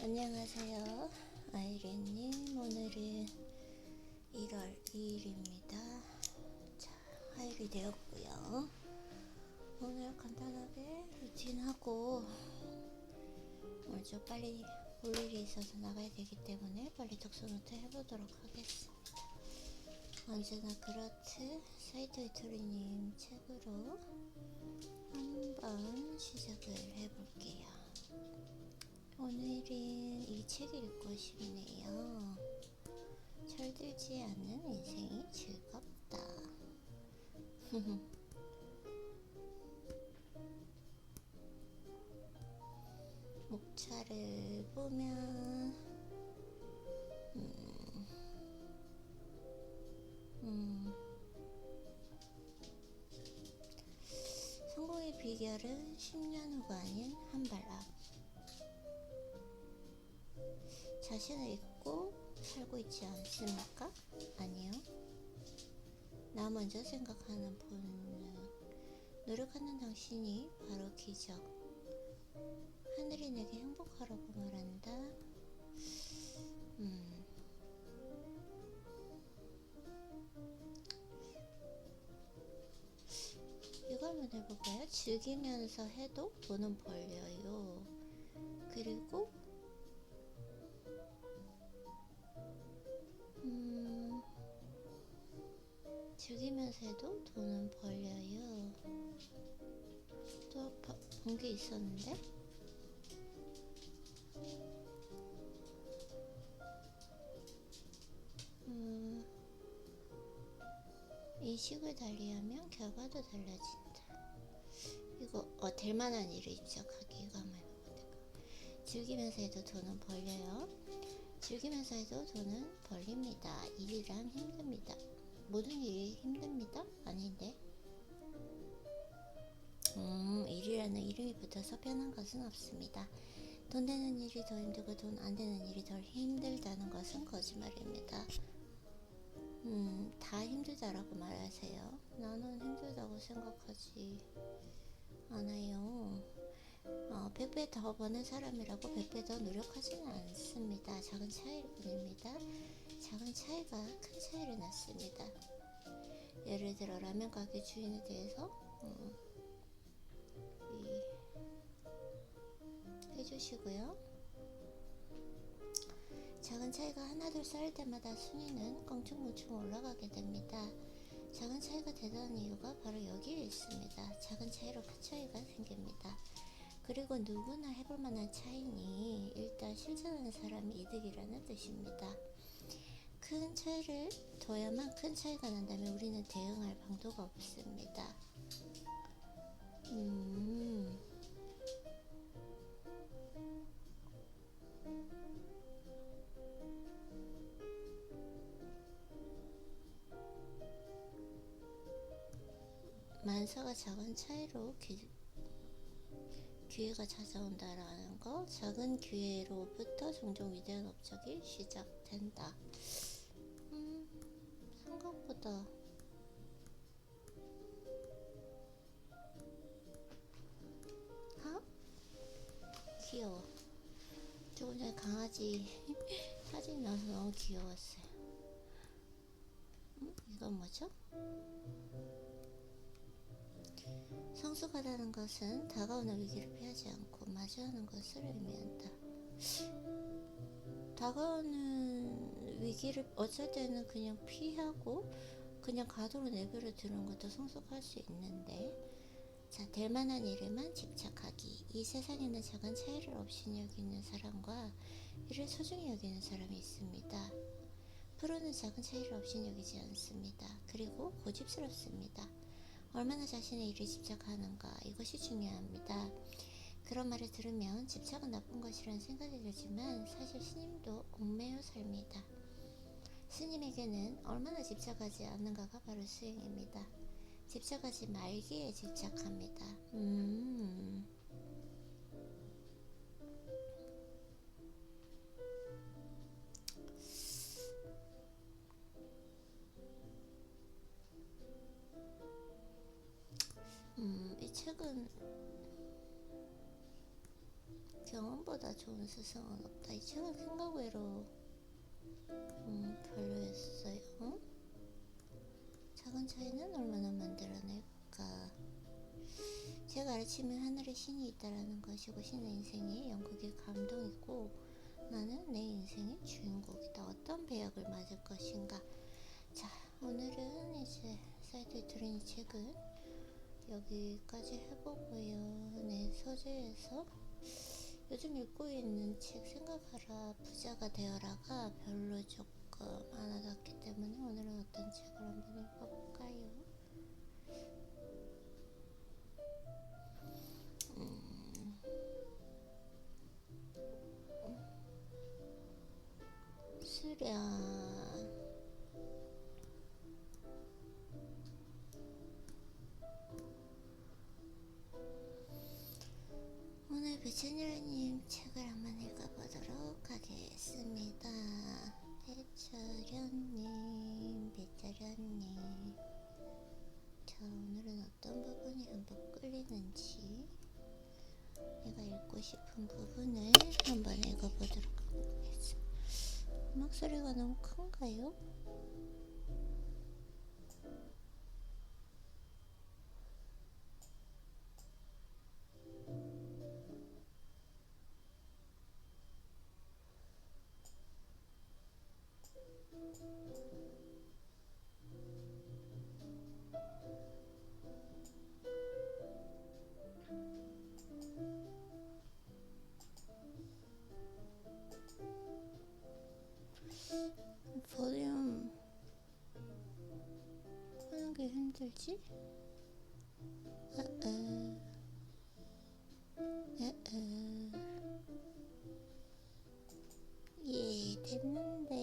안녕하세요, 아이린님. 오늘은 1월 2일입니다. 자, 화요일이 되었고요. 오늘 간단하게 루틴하고 오늘 좀 빨리 볼 일이 있어서 나가야 되기 때문에 빨리 독서노트 해보도록 하겠습니다. 언제나 그렇듯 사이트 위토리님 책으로 한번 시작을 해볼게요. 오늘은 이 책 읽고 싶네요. 철들지 않는 인생이 즐겁다. 목차를 보면 성공의 비결은 10년 후가 아닌 한 발 앞. 자신을 잊고 살고 있지 않습니까? 아니요. 나 먼저 생각하는 본능. 노력하는 당신이 바로 기적. 하늘이 내게 행복하라고 말한다. 이거 한번 해볼까요? 즐기면서 해도 돈은 벌려요. 그리고 즐기면서 해도 돈은 벌려요. 또 본 게 있었는데? 인식을 달리하면 결과도 달라진다. 이거 될 만한 일을 입적하기. 이거 한번 해볼까? 즐기면서 해도 돈은 벌려요. 즐기면서 해도 돈은 벌립니다. 일이란 힘듭니다. 모든 일이 힘듭니다? 아닌데. 일이라는 이름이 붙어서 편한 것은 없습니다. 돈 되는 일이 더 힘들고 돈 안 되는 일이 덜 힘들다는 것은 거짓말입니다. 다 힘들다라고 말하세요. 나는 힘들다고 생각하지 않아요. 100배 더 버는 사람이라고 100배 더 노력하지는 않습니다. 작은 차이일 뿐입니다. 작은 차이가 큰 차이를 낳습니다. 예를 들어 라면 가게 주인에 대해서 해주시고요. 작은 차이가 하나둘 쌓일 때마다 순위는 껑충껑충 올라가게 됩니다. 작은 차이가 대단한 이유가 바로 여기에 있습니다. 작은 차이로 큰 차이가 생깁니다. 그리고 누구나 해볼 만한 차이니 일단 실천하는 사람이 이득이라는 뜻입니다. 큰 차이를 둬야만 큰 차이가 난다면 우리는 대응할 방도가 없습니다. 만사가 작은 차이로 기회가 찾아온다라는 거. 작은 기회로부터 종종 위대한 업적이 시작된다. 생각보다 귀여워. 조금 전에 강아지 사진이 나와서 너무 귀여웠어요. 이건 뭐죠? 성숙하다는 것은 다가오는 위기를 피하지 않고 마주하는 것을 의미한다. 다가오는 위기를 어쩔 때는 그냥 피하고 그냥 가도로 내버려 두는 것도 성숙할 수 있는데, 자, 될 만한 일에만 집착하기. 이 세상에는 작은 차이를 없이 여기는 사람과 이를 소중히 여기는 사람이 있습니다. 프로는 작은 차이를 없이 여기지 않습니다. 그리고 고집스럽습니다. 얼마나 자신의 일에 집착하는가, 이것이 중요합니다. 그런 말을 들으면 집착은 나쁜 것이라는 생각이 들지만 사실 스님도 옥매여 삽니다. 스님에게는 얼마나 집착하지 않는가가 바로 수행입니다. 집착하지 말기에 집착합니다. 이 책은 경험보다 스승보다 좋은 스승은 없다. 이 책은 생각 외로 별로였어요. 작은 차이는 얼마나 만들어낼까. 제가 가르치면 하늘에 신이 있다라는 것이고 신의 인생에 연극의 감동이고 나는 내 인생의 주인공이다. 어떤 배역을 맞을 것인가. 자, 오늘은 이제 사이트에 들은 이 책은 여기까지 해보고요. 네, 서재에서 요즘 읽고 있는 책 생각하라 부자가 되어라가 별로 조금 안 와닿기 때문에 오늘은 어떤 책을 한번 읽어볼까요? 수련. 오늘 배천일님 책을 한번 읽어보도록 하겠습니다. 배철현님. 자, 오늘은 어떤 부분이 한번 끌리는지 내가 읽고 싶은 부분을 한번 읽어보도록 하겠습니다. 음악 소리가 너무 큰가요? 볼륨 하는 게 힘들지? 예, 됐는데.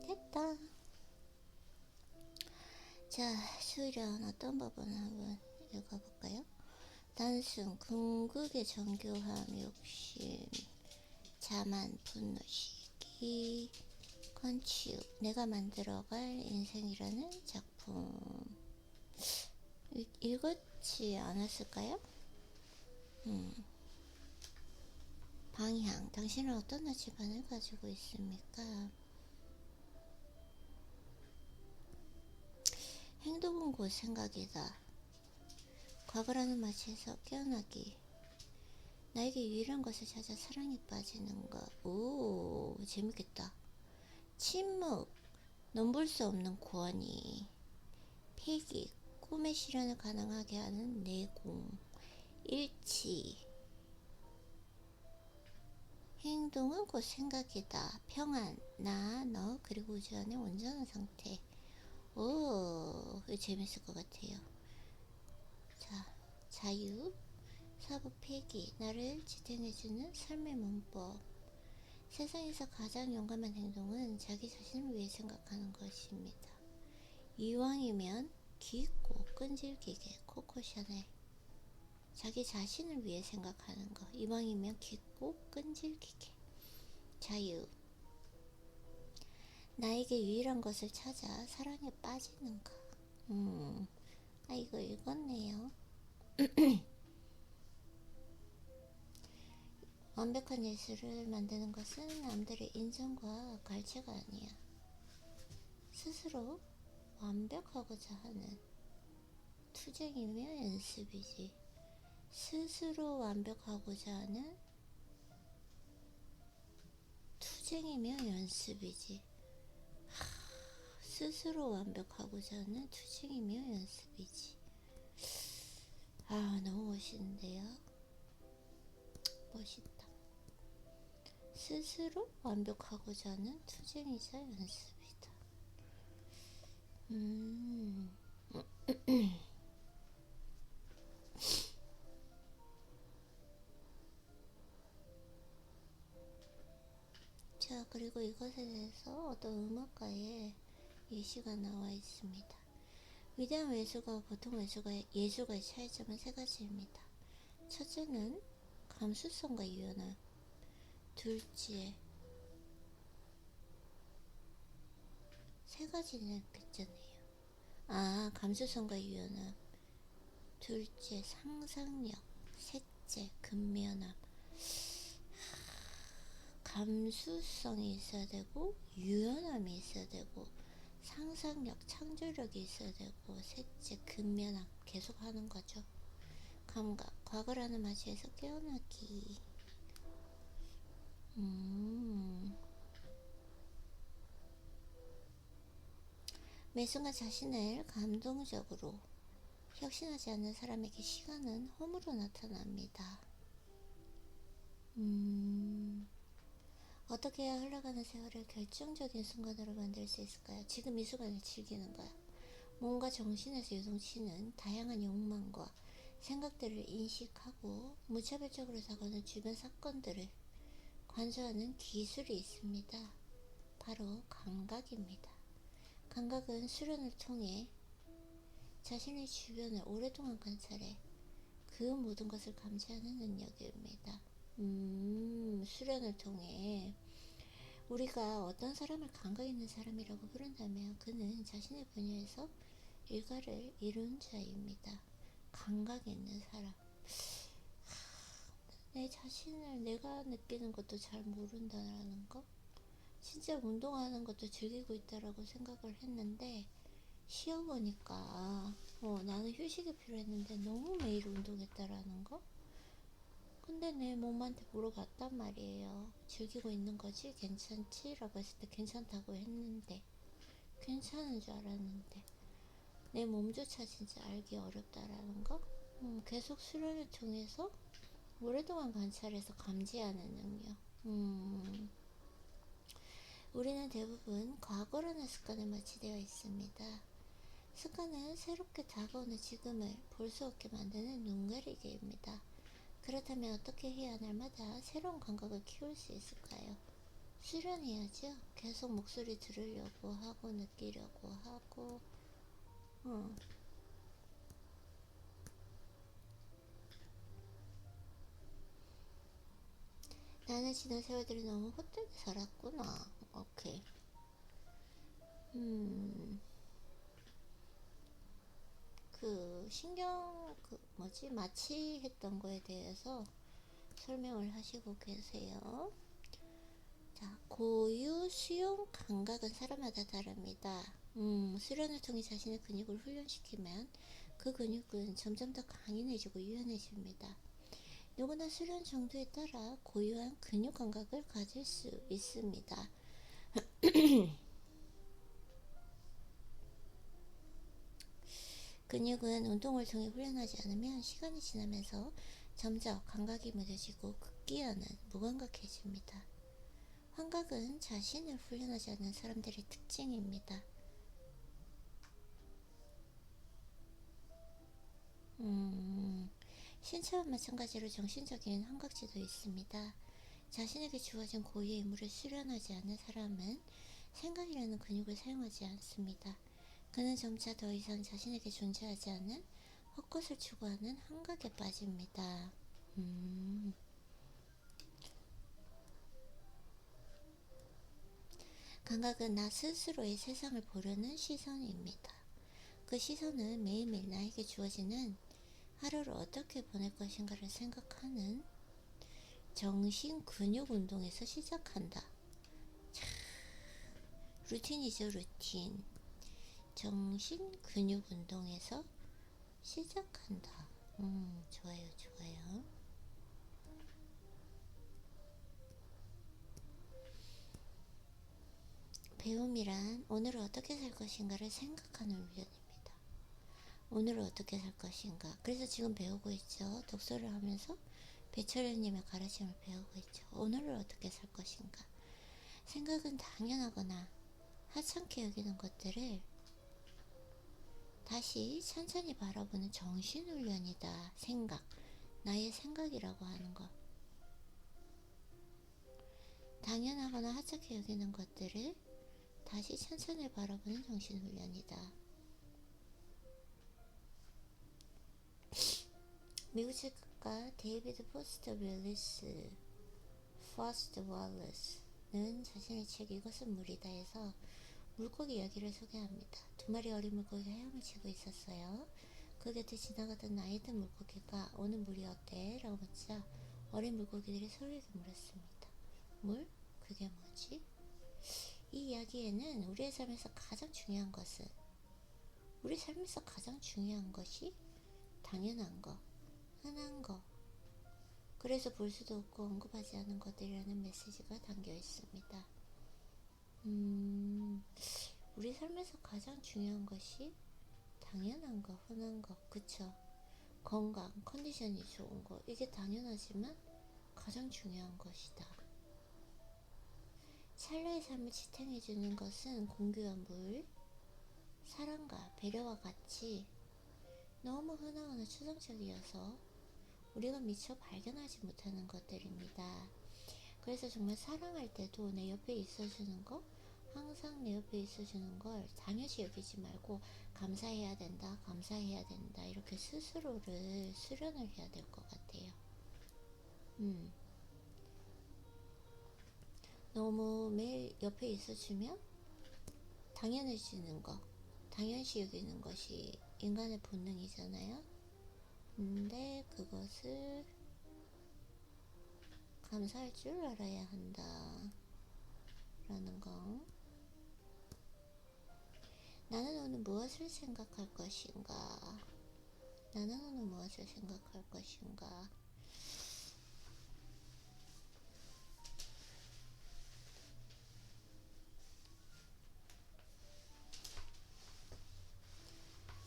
됐다. 자, 수련 어떤 부분을 한번 읽어볼까요? 단순, 궁극의 정교함, 욕심, 자만, 분노, 시기, 건치유, 내가 만들어갈 인생이라는 작품. 읽었지 않았을까요? 방향, 당신은 어떤 나치반을 가지고 있습니까? 행동은 곧 생각이다. 과거라는 마치에서 깨어나기. 나에게 유일한 것을 찾아 사랑에 빠지는 것. 오, 재밌겠다. 침묵, 넘볼 수 없는 권위. 폐기, 꿈의 실현을 가능하게 하는 내공. 일치. 행동은 곧 생각이다. 평안, 나, 너, 그리고 우주 안의 온전한 상태. 오, 이거 재밌을 것 같아요. 자, 자유, 사부 폐기, 나를 지탱해주는 삶의 문법. 세상에서 가장 용감한 행동은 자기 자신을 위해 생각하는 것입니다. 이왕이면 깊고 끈질기게. 코코 샤넬. 자기 자신을 위해 생각하는 것. 이왕이면 깊고 끈질기게. 자유. 나에게 유일한 것을 찾아 사랑에 빠지는 것. 이거 읽었네요. 완벽한 예술을 만드는 것은 남들의 인정과 갈채가 아니야. 스스로 완벽하고자 하는 투쟁이며 연습이지. 스스로 완벽하고자 하는 투쟁이며 연습이지. 스스로 완벽하고자 하는 투쟁이며 연습이지. 너무 멋있는데요. 멋있다. 스스로 완벽하고자 하는 투쟁이자 연습이다. 자, 그리고 이것에 대해서 어떤 음악가의 예시가 나와 있습니다. 위대한 예술가와 보통 예술가의 차이점은 세 가지입니다. 첫째는 감수성과 유연함. 둘째, 세 가지는 됐잖아요. 감수성과 유연함. 둘째, 상상력. 셋째, 근면함. 감수성이 있어야 되고, 유연함이 있어야 되고, 상상력, 창조력이 있어야 되고, 셋째, 근면함. 계속 하는 거죠. 감각, 과거라는 마취에서 깨어나기. 매 순간 자신을 감동적으로 혁신하지 않는 사람에게 시간은 홈으로 나타납니다. 어떻게 해야 흘러가는 세월을 결정적인 순간으로 만들 수 있을까요? 지금 이 순간을 즐기는 거야. 몸과 정신에서 요동치는 다양한 욕망과 생각들을 인식하고 무차별적으로 다가오는 주변 사건들을 관조하는 기술이 있습니다. 바로 감각입니다. 감각은 수련을 통해 자신의 주변을 오랫동안 관찰해 그 모든 것을 감지하는 능력입니다. 수련을 통해 우리가 어떤 사람을 감각 있는 사람이라고 부른다면 그는 자신의 분야에서 일가를 이룬 자입니다. 감각 있는 사람. 내 자신을 내가 느끼는 것도 잘 모른다라는 거. 진짜 운동하는 것도 즐기고 있다라고 생각을 했는데 쉬어보니까 나는 휴식이 필요했는데 너무 매일 운동했다라는 거. 근데 내 몸한테 물어봤단 말이에요. 즐기고 있는 거지? 괜찮지? 라고 했을 때 괜찮다고 했는데, 괜찮은 줄 알았는데 내 몸조차 진짜 알기 어렵다라는 거. 계속 수련을 통해서 오랫동안 관찰해서 감지하는 능력. 우리는 대부분 과거라는 습관에 마취되어 있습니다. 습관은 새롭게 다가오는 지금을 볼 수 없게 만드는 눈가리개입니다. 그렇다면 어떻게 해야 날마다 새로운 감각을 키울 수 있을까요? 수련해야죠. 계속 목소리 들으려고 하고 느끼려고 하고 나는 지난 세월들이 너무 헛되게 살았구나. 오케이. 마취했던 거에 대해서 설명을 하시고 계세요. 자, 고유 수용 감각은 사람마다 다릅니다. 수련을 통해 자신의 근육을 훈련시키면 그 근육은 점점 더 강인해지고 유연해집니다. 누구나 수련 정도에 따라 고유한 근육 감각을 가질 수 있습니다. 근육은 운동을 통해 훈련하지 않으면 시간이 지나면서 점점 감각이 무뎌지고 극기야는 무감각해집니다. 환각은 자신을 훈련하지 않는 사람들의 특징입니다. 신체와 마찬가지로 정신적인 환각지도 있습니다. 자신에게 주어진 고유의 임무를 수련하지 않는 사람은 생각이라는 근육을 사용하지 않습니다. 그는 점차 더 이상 자신에게 존재하지 않은 헛것을 추구하는 환각에 빠집니다. 감각은 나 스스로의 세상을 보려는 시선입니다. 그 시선은 매일매일 나에게 주어지는 하루를 어떻게 보낼 것인가를 생각하는 정신 근육 운동에서 시작한다. 루틴이죠, 루틴. 정신 근육 운동에서 시작한다. 좋아요, 좋아요. 배움이란 오늘을 어떻게 살 것인가를 생각하는 훈련입니다. 오늘을 어떻게 살 것인가. 그래서 지금 배우고 있죠. 독서를 하면서 배철현님의 가르침을 배우고 있죠. 오늘을 어떻게 살 것인가. 생각은 당연하거나 하찮게 여기는 것들을 다시 천천히 바라보는 정신훈련이다. 생각. 나의 생각이라고 하는 것. 당연하거나 하찮게 여기는 것들을 다시 천천히 바라보는 정신훈련이다. 미국 작가 데이비드 포스터 윌리스 퍼스트 월레스는 자신의 책 이것은 물이다에서 물고기 이야기를 소개합니다. 두 마리 어린 물고기가 헤엄을 치고 있었어요. 그 곁에 지나가던 나이든 물고기가 오늘 물이 어때? 라고 묻자 어린 물고기들이 서로에게 물었습니다. 물? 그게 뭐지? 이 이야기에는 우리 삶에서 가장 중요한 것이 당연한 거, 흔한 거, 그래서 볼 수도 없고 언급하지 않은 것들이라는 메시지가 담겨 있습니다. 우리 삶에서 가장 중요한 것이 당연한 거, 흔한 거, 그쵸? 건강, 컨디션이 좋은 거, 이게 당연하지만 가장 중요한 것이다. 찰나의 삶을 지탱해주는 것은 공기와 물, 사랑과 배려와 같이 너무 흔하거나 추상적이어서 우리가 미처 발견하지 못하는 것들입니다. 그래서 정말 사랑할 때도 내 옆에 있어주는 거, 항상 내 옆에 있어주는 걸 당연시 여기지 말고 감사해야 된다 이렇게 스스로를 수련을 해야 될 것 같아요. 너무 매일 옆에 있어주면 당연해지는 거, 당연시 여기는 것이 인간의 본능이잖아요. 근데 그것을 감사할 줄 알아야 한다 라는 거. 나는 오늘 무엇을 생각할 것인가?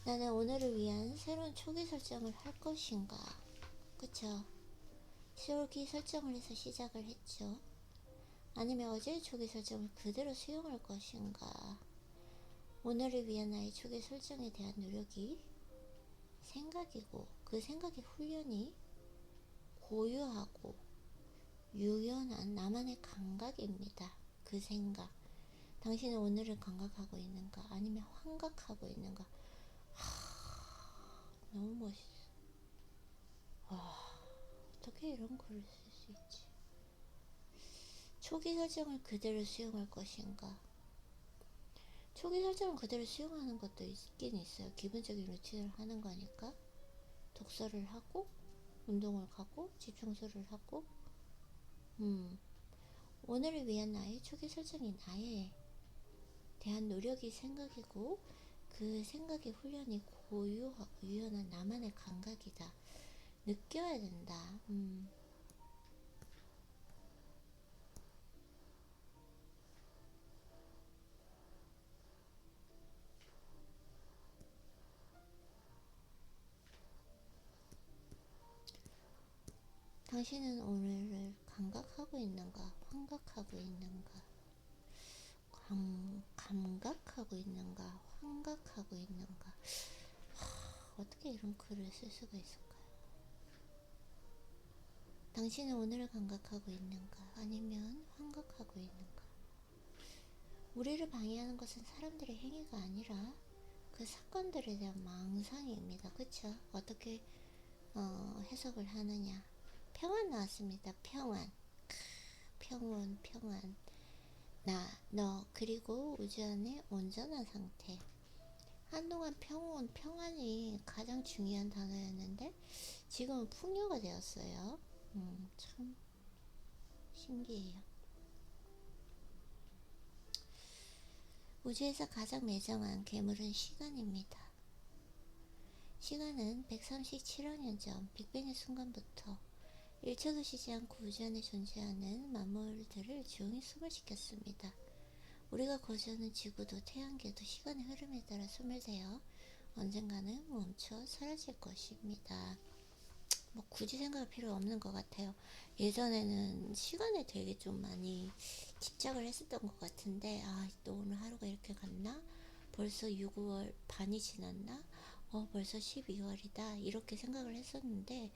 나는 오늘을 위한 새로운 초기 설정을 할 것인가? 그쵸? 초기 설정을 해서 시작을 했죠. 아니면 어제의 초기 설정을 그대로 수용할 것인가? 오늘을 위한 나의 초기 설정에 대한 노력이 생각이고 그 생각의 훈련이 고유하고 유연한 나만의 감각입니다. 그 생각. 당신은 오늘을 감각하고 있는가? 아니면 환각하고 있는가? 너무 멋있어. 어떻게 이런 글을 쓸 수 있지? 초기 설정을 그대로 수용할 것인가? 초기 설정을 그대로 수용하는 것도 있긴 있어요. 기본적인 루틴을 하는 거니까. 독서를 하고, 운동을 가고, 집 청소를 하고, 오늘을 위한 나의 초기 설정이 나에 대한 노력이 생각이고, 그 생각의 훈련이 고유하고 유연한 나만의 감각이다. 느껴야 된다. 당신은 오늘을 감각하고 있는가? 환각하고 있는가? 감각하고 있는가? 환각하고 있는가? 어떻게 이런 글을 쓸 수가 있을까요? 당신은 오늘을 감각하고 있는가? 아니면 환각하고 있는가? 우리를 방해하는 것은 사람들의 행위가 아니라 그 사건들에 대한 망상입니다. 그쵸? 어떻게 해석을 하느냐? 평안 나왔습니다. 평안. 평안. 나, 너, 그리고 우주 안의 온전한 상태. 한동안 평안이 가장 중요한 단어였는데 지금은 풍요가 되었어요. 참 신기해요. 우주에서 가장 매정한 괴물은 시간입니다. 시간은 137억 년 전 빅뱅의 순간부터 1초도 쉬지 않고 우주 안에 존재하는 만물들을 조용히 숨을 시켰습니다. 우리가 거주하는 지구도 태양계도 시간의 흐름에 따라 소멸되어 언젠가는 멈춰 사라질 것입니다. 뭐 굳이 생각할 필요 없는 것 같아요. 예전에는 시간에 되게 좀 많이 집착을 했었던 것 같은데 또 오늘 하루가 이렇게 갔나? 벌써 6월 반이 지났나? 벌써 12월이다 이렇게 생각을 했었는데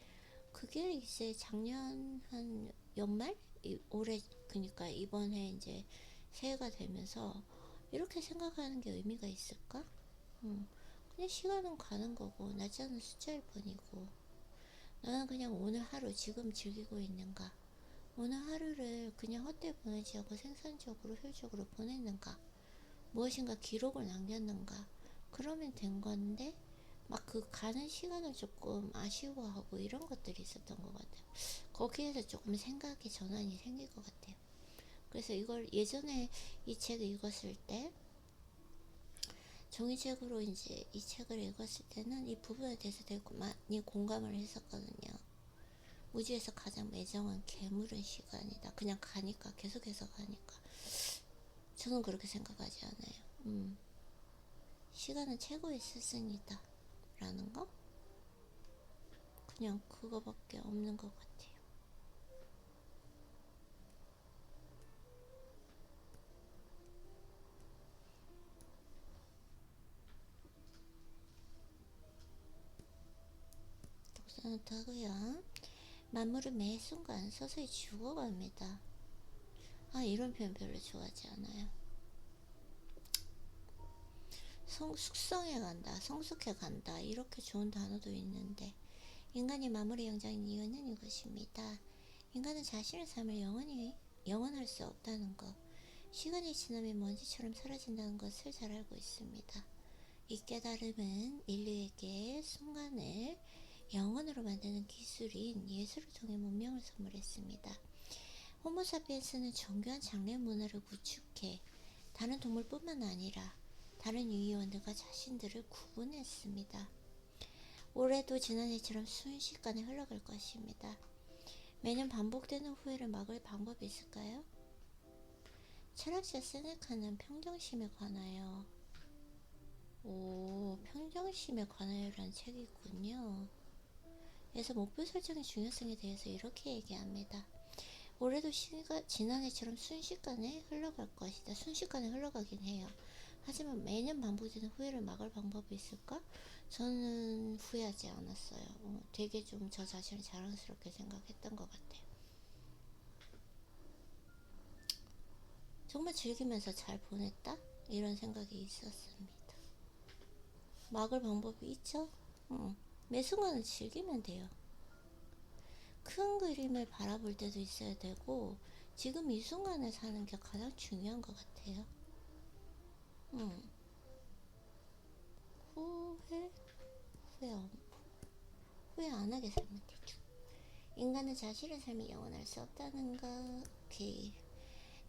그게 이제 작년 한 연말? 올해 그러니까 이번에 이제 새해가 되면서 이렇게 생각하는 게 의미가 있을까? 그냥 시간은 가는 거고 날짜는 숫자일 뿐이고 나는 그냥 오늘 하루 지금 즐기고 있는가, 오늘 하루를 그냥 헛되이 보내지 않고 생산적으로 효율적으로 보냈는가, 무엇인가 기록을 남겼는가, 그러면 된 건데 막 그 가는 시간을 조금 아쉬워하고 이런 것들이 있었던 것 같아요. 거기에서 조금 생각의 전환이 생길 것 같아요. 그래서 이걸 예전에 이 책을 읽었을 때, 종이책으로 이제 이 책을 읽었을 때는 이 부분에 대해서 되게 많이 공감을 했었거든요. 우주에서 가장 매정한 괴물은 시간이다. 그냥 가니까, 계속해서 가니까. 저는 그렇게 생각하지 않아요. 시간은 최고의 스승이다 라는 거? 그냥 그거밖에 없는 것 같아요. 독서는 하고요. 만물은 매 순간 서서히 죽어갑니다. 아, 이런 표현 별로 좋아하지 않아요. 숙성해 간다, 성숙해 간다, 이렇게 좋은 단어도 있는데, 인간이 만물의 영장인 이유는 이것입니다. 인간은 자신의 삶을 영원할 수 없다는 것, 시간이 지나면 먼지처럼 사라진다는 것을 잘 알고 있습니다. 이 깨달음은 인류에게 순간을 영혼으로 만드는 기술인 예술을 통해 문명을 선물했습니다. 호모사피엔스는 정교한 장래 문화를 구축해 다른 동물뿐만 아니라 다른 유기원들과 자신들을 구분했습니다. 올해도 지난해처럼 순식간에 흘러갈 것입니다. 매년 반복되는 후회를 막을 방법이 있을까요? 철학자 세네카는 평정심에 관하여, 평정심에 관하여라는 책이 있군요. 그래서 목표 설정의 중요성에 대해서 이렇게 얘기합니다. 올해도 지난해처럼 순식간에 흘러갈 것이다. 순식간에 흘러가긴 해요. 하지만 매년 반복되는 후회를 막을 방법이 있을까? 저는 후회하지 않았어요. 되게 좀 저 자신을 자랑스럽게 생각했던 것 같아요. 정말 즐기면서 잘 보냈다? 이런 생각이 있었습니다. 막을 방법이 있죠? 매 순간을 즐기면 돼요. 큰 그림을 바라볼 때도 있어야 되고, 지금 이 순간을 사는 게 가장 중요한 것 같아요. 후회? 후회 안 하게 살면 되죠. 인간은 자신의 삶이 영원할 수 없다는 것. 오케이.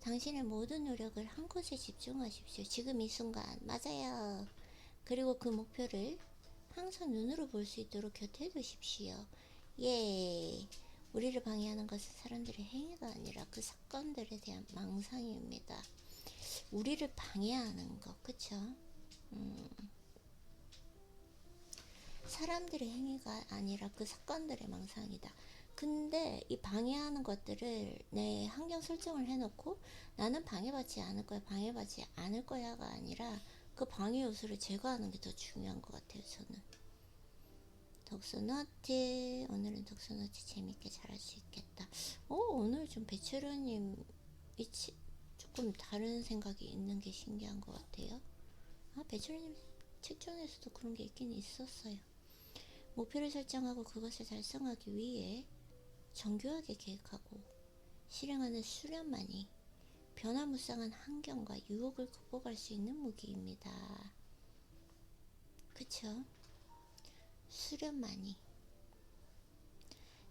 당신의 모든 노력을 한 곳에 집중하십시오. 지금 이 순간. 맞아요. 그리고 그 목표를 항상 눈으로 볼 수 있도록 곁에 두십시오. 예. 우리를 방해하는 것은 사람들의 행위가 아니라 그 사건들에 대한 망상입니다. 우리를 방해하는 것, 그쵸? 사람들의 행위가 아니라 그 사건들의 망상이다. 근데 이 방해하는 것들을 내 환경 설정을 해놓고 나는 방해받지 않을 거야, 방해받지 않을 거야가 아니라 그 방해 요소를 제거하는 게 더 중요한 것 같아요. 저는 독서노트, 오늘은 독서노트 재밌게 잘할 수 있겠다. 오늘 좀 배철우님 조금 다른 생각이 있는 게 신기한 것 같아요. 배철우님 책 중에서도 그런 게 있긴 있었어요. 목표를 설정하고 그것을 달성하기 위해 정교하게 계획하고 실행하는 수련만이 변화무쌍한 환경과 유혹을 극복할 수 있는 무기입니다. 그쵸? 수련만이,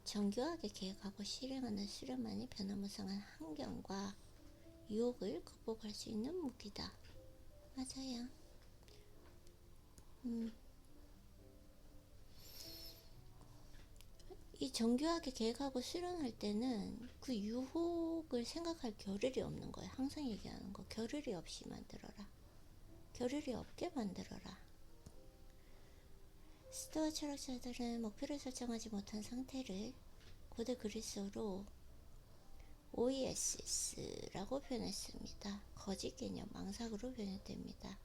정교하게 계획하고 실행하는 수련만이 변화무쌍한 환경과 유혹을 극복할 수 있는 무기다. 맞아요. 이 정교하게 계획하고 수련할 때는 그 유혹을 생각할 겨를이 없는 거예요. 항상 얘기하는 거. 겨를이 없이 만들어라. 겨를이 없게 만들어라. 스토아 철학자들은 목표를 설정하지 못한 상태를 고대 그리스어로 OESS라고 표현했습니다. 거짓 개념, 망상으로 표현됩니다.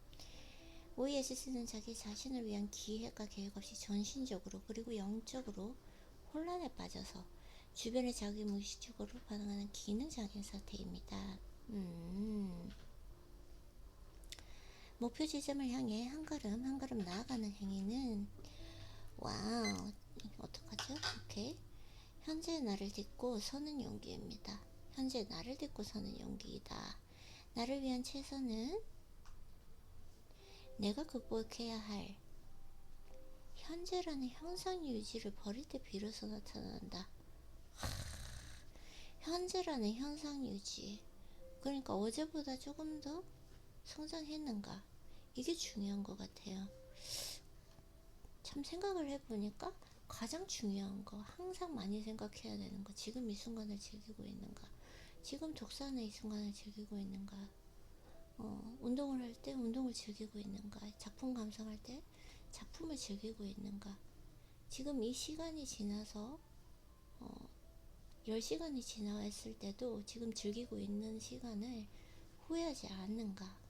OESS는 자기 자신을 위한 기획과 계획 없이 전신적으로 그리고 영적으로 혼란에 빠져서 주변에 자기 무의식적으로 반응하는 기능장애 상태입니다. 목표 지점을 향해 한 걸음 한 걸음 나아가는 행위는 와우, 어떡하죠? 오케이. 현재 나를 딛고 서는 용기입니다. 현재 나를 딛고 서는 용기이다. 나를 위한 최선은 내가 극복해야 할 현재라는 형상 유지를 버릴 때 비로소 나타난다. 현재라는 현상 유지. 그러니까 어제보다 조금 더 성장했는가? 이게 중요한 것 같아요. 참 생각을 해보니까 가장 중요한 거, 항상 많이 생각해야 되는 거, 지금 이 순간을 즐기고 있는가? 지금 독서하는 이 순간을 즐기고 있는가? 운동을 할 때 운동을 즐기고 있는가? 작품 감상할 때 작품을 즐기고 있는가? 지금 이 시간이 지나서 10시간이 지나왔을 때도 지금 즐기고 있는 시간을 후회하지 않는가?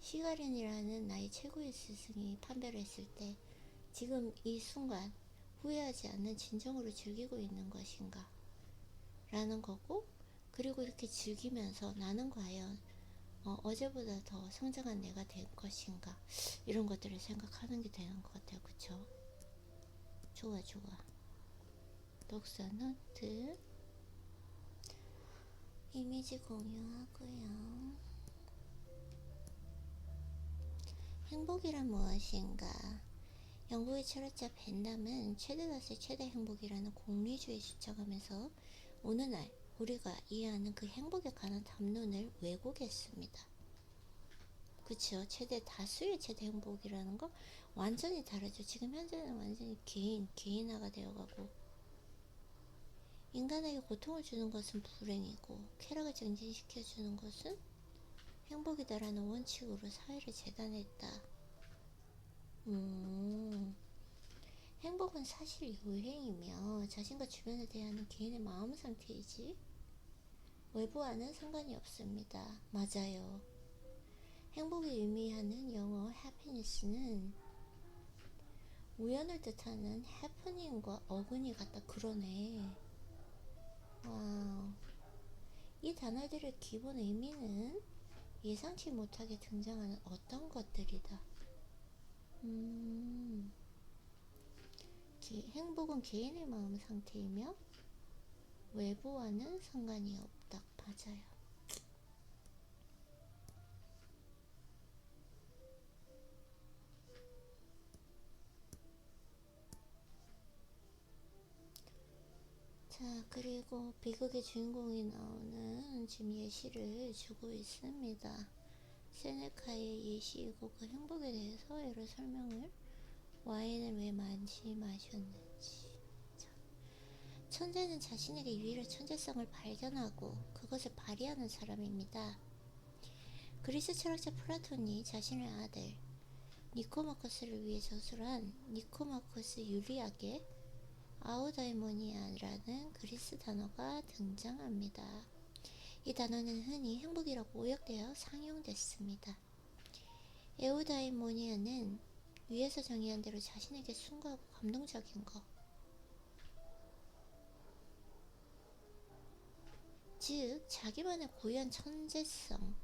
시가련이라는 나의 최고의 스승이 판별을 했을 때 지금 이 순간 후회하지 않는 진정으로 즐기고 있는 것인가? 라는 거고, 그리고 이렇게 즐기면서 나는 과연 어제보다 더 성장한 내가 될 것인가? 이런 것들을 생각하는 게 되는 것 같아요. 그쵸? 좋아 좋아. 독서 노트 이미지 공유하고요. 행복이란 무엇인가? 영국의 철학자 벤담은 최대다수의 최대 행복이라는 공리주의에 주장하면서 오늘날 우리가 이해하는 그 행복에 관한 담론을 왜곡했습니다. 그쵸? 최대 다수의 최대 행복이라는 거 완전히 다르죠. 지금 현재는 완전히 개인화가 되어가고, 인간에게 고통을 주는 것은 불행이고 쾌락을 증진시켜주는 것은 행복이다라는 원칙으로 사회를 재단했다. 행복은 사실 유행이며 자신과 주변에 대한 개인의 마음 상태이지 외부와는 상관이 없습니다. 맞아요. 행복이 의미하는 영어 happiness는 우연을 뜻하는 happening과 어근이 같다. 그러네. 와우. 이 단어들의 기본 의미는 예상치 못하게 등장하는 어떤 것들이다. 행복은 개인의 마음 상태이며 외부와는 상관이 없다. 맞아요. 자, 그리고 비극의 주인공이 나오는 지금 예시를 주고 있습니다. 세네카의 예시이고 그 행복에 대해서 여러 설명을, 와인을 왜 많이 마셨는지. 천재는 자신에게 유일한 천재성을 발견하고 그것을 발휘하는 사람입니다. 그리스 철학자 플라톤이 자신의 아들 니코마코스를 위해 저술한 니코마코스 유리학에 아우다이모니아라는 그리스 단어가 등장합니다. 이 단어는 흔히 행복이라고 오역되어 상용됐습니다. 에우다이모니아는 위에서 정의한 대로 자신에게 숭고하고 감동적인 것, 즉 자기만의 고유한 천재성을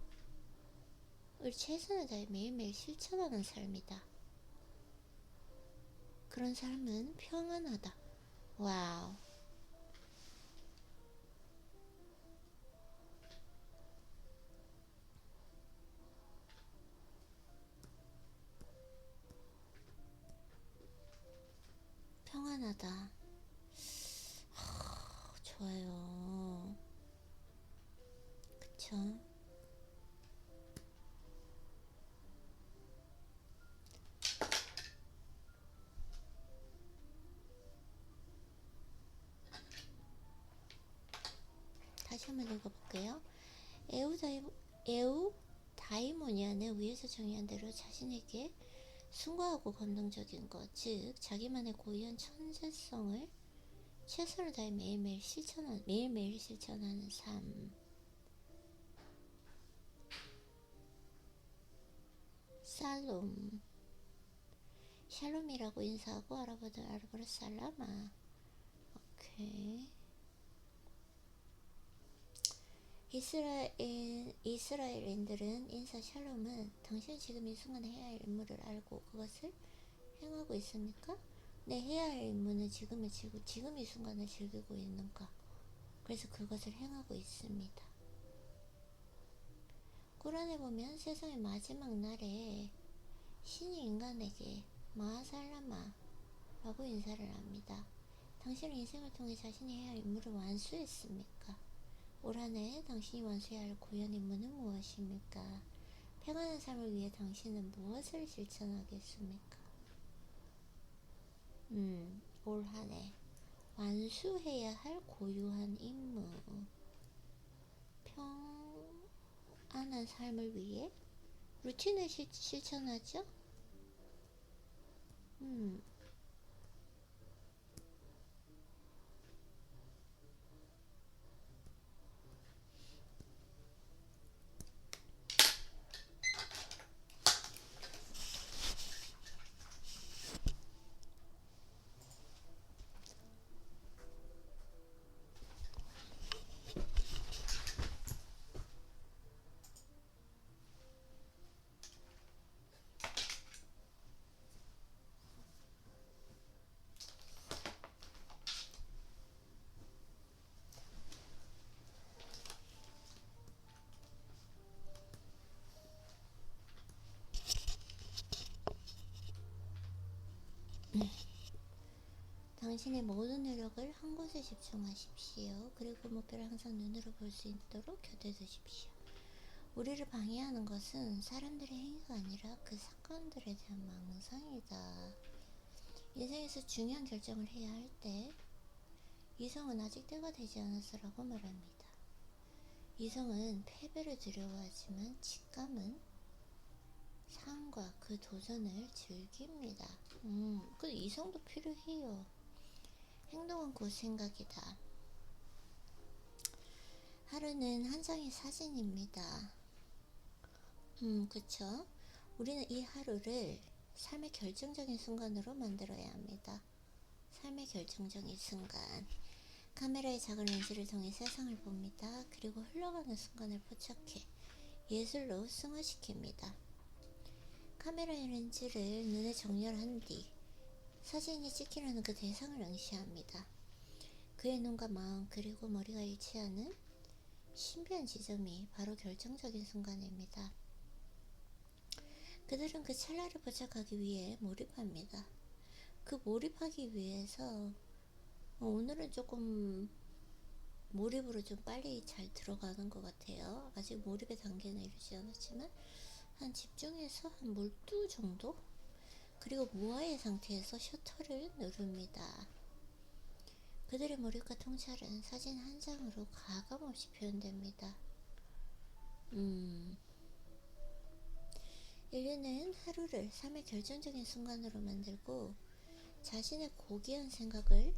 최선을 다해 매일매일 실천하는 삶이다. 그런 삶은 평안하다. 와우. 평안하다. 좋아요. 그쵸? 다시 한번 읽어볼게요. 에우다이모니아는 위에서 정의한 대로 자신에게 숭고하고 감동적인 것, 즉 자기만의 고유한 천재성을 최선을 다해 매일매일 실천하는 삶. 살롬. 샬롬이라고 인사하고 아랍어로 살라마. 오케이. 이스라엘인들은 인사 샬롬은 당신이 지금 이 순간에 해야 할 임무를 알고 그것을 행하고 있습니까? 내 해야 할 임무는 지금 이 순간을 즐기고 있는가. 그래서 그것을 행하고 있습니다. 꾸란에 보면 세상의 마지막 날에 신이 인간에게 마살라마 라고 인사를 합니다. 당신은 인생을 통해 자신이 해야 할 임무를 완수했습니까? 올 한 해 당신이 완수해야 할 고연 임무는 무엇입니까? 평안한 삶을 위해 당신은 무엇을 실천하겠습니까? 올 한 해 완수해야 할 고유한 임무. 평안한 삶을 위해 루틴을 실천하죠? 당신의 모든 노력을 한 곳에 집중하십시오. 그리고 목표를 항상 눈으로 볼 수 있도록 곁에두십시오. 우리를 방해하는 것은 사람들의 행위가 아니라 그 사건들에 대한 망상이다. 인생에서 중요한 결정을 해야 할 때 이성은 아직 때가 되지 않았어라고 말합니다. 이성은 패배를 두려워하지만 직감은 삶과 그 도전을 즐깁니다. 그 이성도 필요해요. 행동은 곧 생각이다. 하루는 한 장의 사진입니다. 그쵸? 우리는 이 하루를 삶의 결정적인 순간으로 만들어야 합니다. 삶의 결정적인 순간. 카메라의 작은 렌즈를 통해 세상을 봅니다. 그리고 흘러가는 순간을 포착해 예술로 승화시킵니다. 카메라의 렌즈를 눈에 정렬한 뒤 사진이 찍히려는 그 대상을 응시합니다. 그의 눈과 마음 그리고 머리가 일치하는 신비한 지점이 바로 결정적인 순간입니다. 그들은 그 찰나를 포착하기 위해 몰입합니다. 그 몰입하기 위해서 오늘은 조금 몰입으로 좀 빨리 잘 들어가는 것 같아요. 아직 몰입의 단계는 이르지 않았지만 한 집중해서 한 몰두 정도? 그리고 무아의 상태에서 셔터를 누릅니다. 그들의 몰입과 통찰은 사진 한 장으로 가감없이 표현됩니다. 인류는 하루를 삶의 결정적인 순간으로 만들고 자신의 고귀한 생각을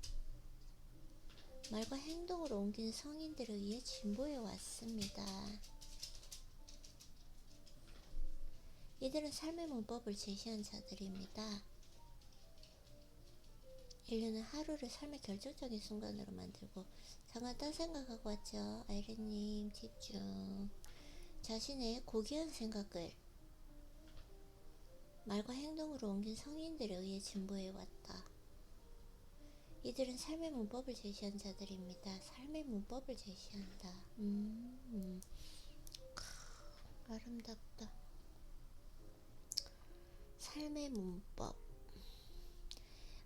말과 행동으로 옮긴 성인들에 의해 진보해 왔습니다. 이들은 삶의 문법을 제시한 자들입니다. 인류는 하루를 삶의 결정적인 순간으로 만들고 잠깐 딴 생각하고 왔죠. 아이린님 집중. 자신의 고귀한 생각을 말과 행동으로 옮긴 성인들에 의해 진보해 왔다. 이들은 삶의 문법을 제시한 자들입니다. 삶의 문법을 제시한다. 아름답다. 삶의 문법.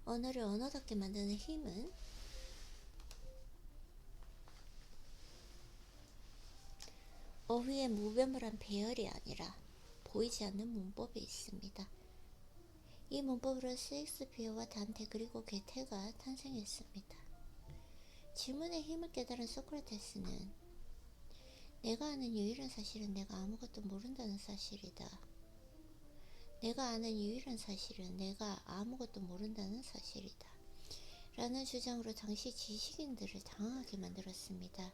언어를 언어답게 만드는 힘은 어휘의 무변별한 배열이 아니라 보이지 않는 문법에 있습니다. 이 문법으로 셰익스피어와 단테 그리고 괴테가 탄생했습니다. 질문의 힘을 깨달은 소크라테스는 내가 아는 유일한 사실은 내가 아무것도 모른다는 사실이다. 내가 아는 유일한 사실은 내가 아무것도 모른다는 사실이다. 라는 주장으로 당시 지식인들을 당황하게 만들었습니다.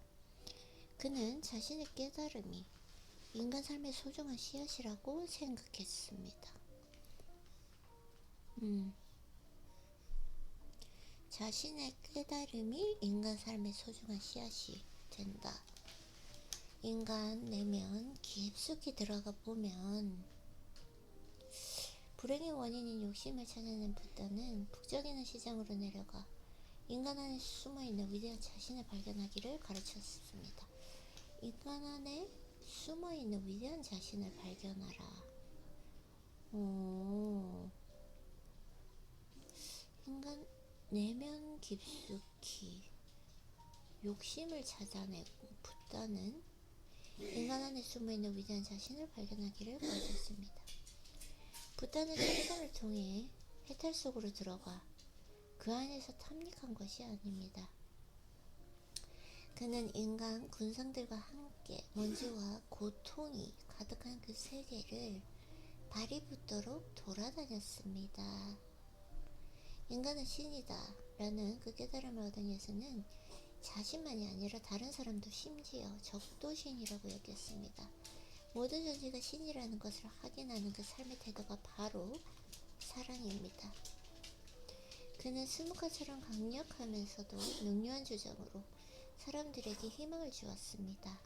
그는 자신의 깨달음이 인간 삶의 소중한 씨앗이라고 생각했습니다. 자신의 깨달음이 인간 삶의 소중한 씨앗이 된다. 인간 내면 깊숙이 들어가 보면 불행의 원인인 욕심을 찾아낸 붓다는 북적이는 시장으로 내려가 인간 안에 숨어있는 위대한 자신을 발견하기를 가르쳤습니다. 인간 안에 숨어있는 위대한 자신을 발견하라. 인간 내면 깊숙이 욕심을 찾아내고 붓다는 인간 안에 숨어있는 위대한 자신을 발견하기를 가르쳤습니다. 붓다는 청산을 통해 해탈 속으로 들어가 그 안에서 탐닉한 것이 아닙니다. 그는 인간 군상들과 함께 먼지와 고통이 가득한 그 세계를 발이 붙도록 돌아다녔습니다. 인간은 신이다 라는 그 깨달음을 얻은 예수는 자신만이 아니라 다른 사람도 심지어 적도 신이라고 여겼습니다. 모든 존재가 신이라는 것을 확인하는 그 삶의 태도가 바로 사랑입니다. 그는 스무카처럼 강력하면서도 명료한 주장으로 사람들에게 희망을 주었습니다.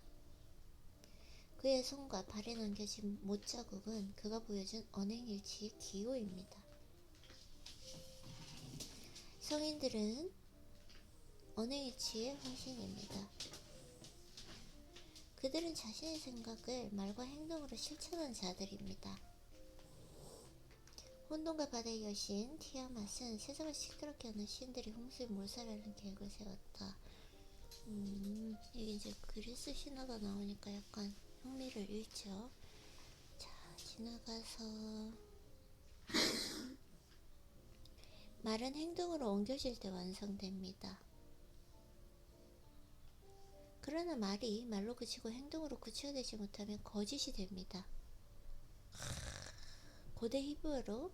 그의 손과 발에 남겨진 못자국은 그가 보여준 언행일치의 기호입니다. 성인들은 언행일치의 화신입니다. 그들은 자신의 생각을 말과 행동으로 실천한 자들입니다. 혼돈과 바다의 여신 티아맛은 세상을 시끄럽게 하는 신들이 홍수에 몰살하는 계획을 세웠다. 이게 이제 그리스 신화가 나오니까 약간 흥미를 잃죠. 자, 지나가서 말은 행동으로 옮겨질 때 완성됩니다. 그러나 말이 말로 그치고 행동으로 구체화되지 못하면 거짓이 됩니다. 고대 히브어로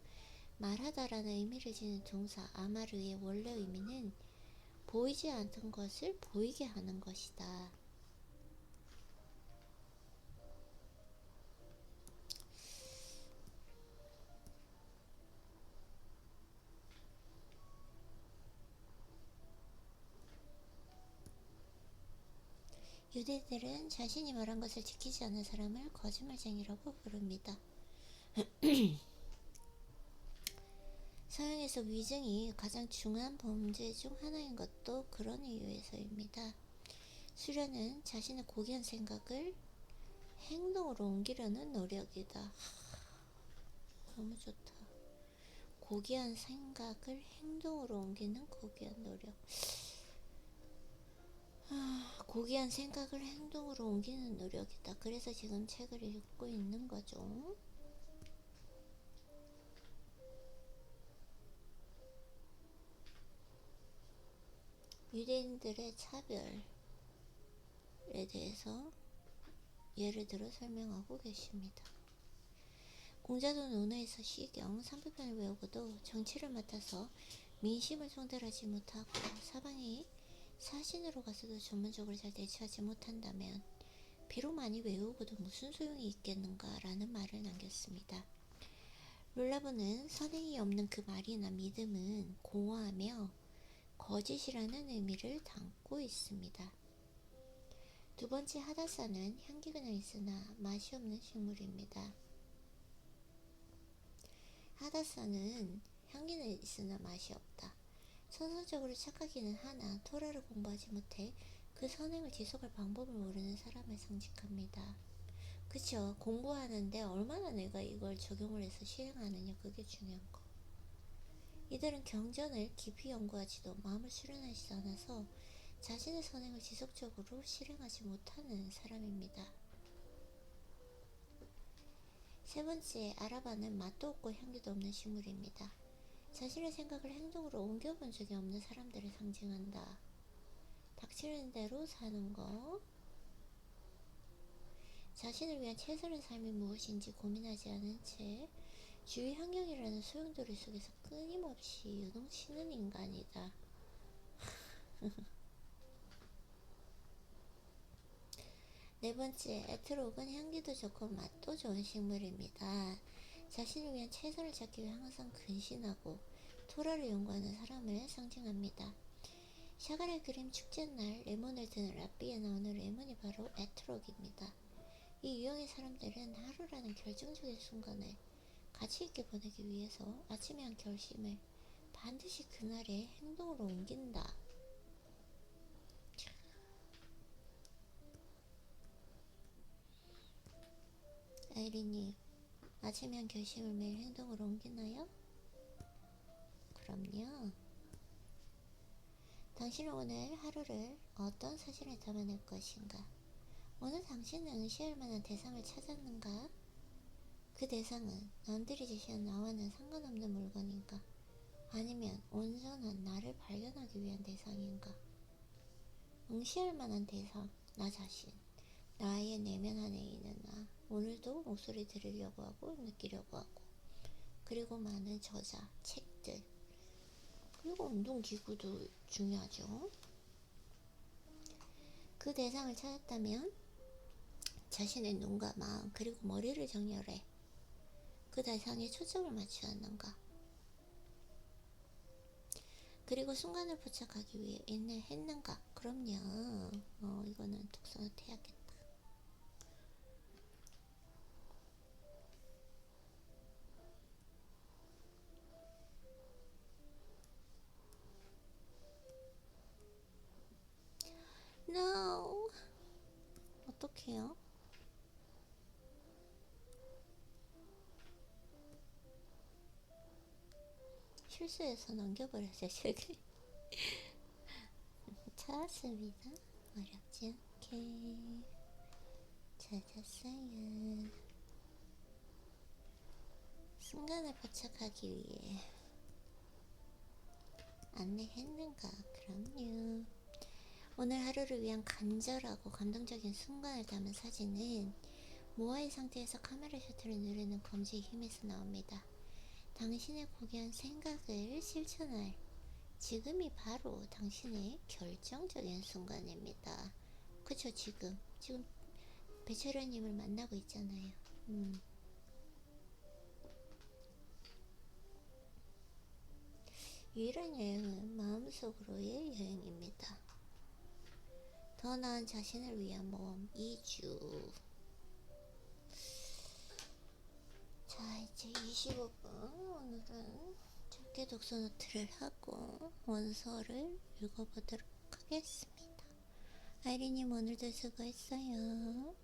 말하다라는 의미를 지닌 동사 아마르의 원래 의미는 보이지 않던 것을 보이게 하는 것이다. 유대인들은 자신이 말한 것을 지키지 않는 사람을 거짓말쟁이라고 부릅니다. 서양에서 위증이 가장 중요한 범죄 중 하나인 것도 그런 이유에서입니다. 수련은 자신의 고귀한 생각을 행동으로 옮기려는 노력이다. 너무 좋다. 고귀한 생각을 행동으로 옮기는 고귀한 노력. 고귀한 생각을 행동으로 옮기는 노력이다. 그래서 지금 책을 읽고 있는 거죠. 유대인들의 차별에 대해서 예를 들어 설명하고 계십니다. 공자도 논어에서 시경 300편을 외우고도 정치를 맡아서 민심을 통달하지 못하고 사방이 사신으로 가서도 전문적으로 잘 대처하지 못한다면 비록 많이 외우고도 무슨 소용이 있겠는가 라는 말을 남겼습니다. 롤라보는 선행이 없는 그 말이나 믿음은 공허하며 거짓이라는 의미를 담고 있습니다. 두 번째 하다사는 향기가 있으나 맛이 없는 식물입니다. 하다사는 향기는 있으나 맛이 없다. 선선적으로 착하기는 하나 토라를 공부하지 못해 그 선행을 지속할 방법을 모르는 사람을 상징합니다. 그쵸? 공부하는데 얼마나 내가 이걸 적용을 해서 실행하느냐, 그게 중요한 거. 이들은 경전을 깊이 연구하지도 마음을 수련하지 않아서 자신의 선행을 지속적으로 실행하지 못하는 사람입니다. 세 번째, 아라바는 맛도 없고 향기도 없는 식물입니다. 자신의 생각을 행동으로 옮겨본 적이 없는 사람들을 상징한다. 닥치는 대로 사는 거. 자신을 위한 최선의 삶이 무엇인지 고민하지 않은 채 주위 환경이라는 소용돌이 속에서 끊임없이 요동치는 인간이다. 네 번째, 에트록은 향기도 좋고 맛도 좋은 식물입니다. 자신을 위한 최선을 찾기 위해 항상 근신하고 토라를 연구하는 사람을 상징합니다. 샤가랄 그림 축제날 레몬을 드는 랍비에 나오는 레몬이 바로 에트록입니다. 이 유형의 사람들은 하루라는 결정적인 순간을 가치 있게 보내기 위해서 아침에 한 결심을 반드시 그날의 행동으로 옮긴다. 아이린이 아침에 한 결심을 매일 행동으로 옮기나요? 그럼요. 당신은 오늘 하루를 어떤 사진에 담아낼 것인가? 오늘 당신은 응시할 만한 대상을 찾았는가? 그 대상은 남들이 제시한 나와는 상관없는 물건인가? 아니면 온전한 나를 발견하기 위한 대상인가? 응시할 만한 대상, 나 자신, 나의 내면 안에 있는 나, 오늘도 목소리 들으려고 하고 느끼려고 하고, 그리고 많은 저자, 책들, 그리고 운동기구도 중요하죠. 그 대상을 찾았다면 자신의 눈과 마음 그리고 머리를 정렬해 그 대상에 초점을 맞춰야 하는가? 그리고 순간을 포착하기 위해 인내했는가? 그럼요. 이거는 독서노트 해야겠다. No. 어떡해요? 실수해서 넘겨버렸어요, 책을. 찾았습니다. 어렵지 않게 찾았어요. 순간을 포착하기 위해 안내했는가? 그럼요. 오늘 하루를 위한 간절하고 감동적인 순간을 담은 사진은 모아의 상태에서 카메라 셔터를 누르는 검지의 힘에서 나옵니다. 당신의 고귀한 생각을 실천할 지금이 바로 당신의 결정적인 순간입니다. 그쵸? 지금 배철현님을 만나고 있잖아요. 이런 여행은 마음속으로의 여행입니다. 더 나은 자신을 위한 모험 2주. 자, 이제 25분. 오늘은 짧게 독서노트를 하고 원서를 읽어보도록 하겠습니다. 아이린님 오늘도 수고했어요.